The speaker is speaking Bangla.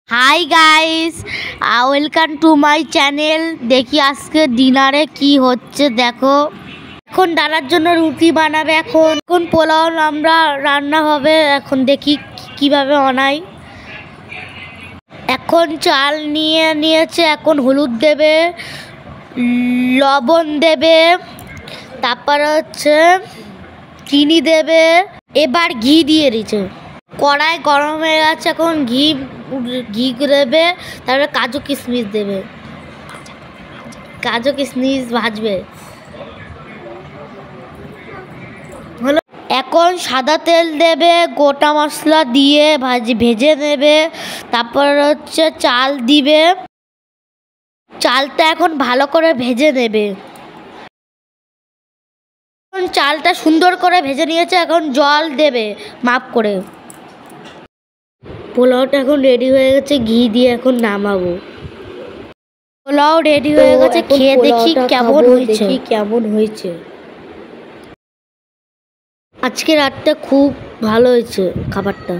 Hi guys, welcome to my channel. দেখি আজকে ডিনারে কি হচ্ছে। দেখো, এখন ডালার জন্য রুটি বানাবে। এখন পোলাও আমরা রান্না হবে। এখন দেখি কিভাবে বানাই। এখন চাল নিয়েছে। এখন হলুদ দেবে, লবণ দেবে, তারপর হচ্ছে চিনি দেবে। এবার ঘি দিয়ে দিচ্ছে। কড়াই গরম হয়ে গেছে। এখন ঘি দেবে, তারপরে কাজু কিশমিশ দেবে। কাজু কিশমিশ ভাজবে। হলো। এখন সাদা তেল দেবে, গোটা মশলা দিয়ে ভেজে নেবে। তারপর হচ্ছে চাল দিবে। চালটা এখন ভালো করে ভেজে নেবে। চালটা সুন্দর করে ভেজে নিয়েছে। এখন জল দেবে মাপ করে। পোলাওটা এখন রেডি হয়ে গেছে। ঘি দিয়ে এখন নামাবো। পোলাও রেডি হয়ে গেছে। খেয়ে দেখি কেমন হয়েছে। আজকে রাতটা খুব ভালো হয়েছে খাবারটা।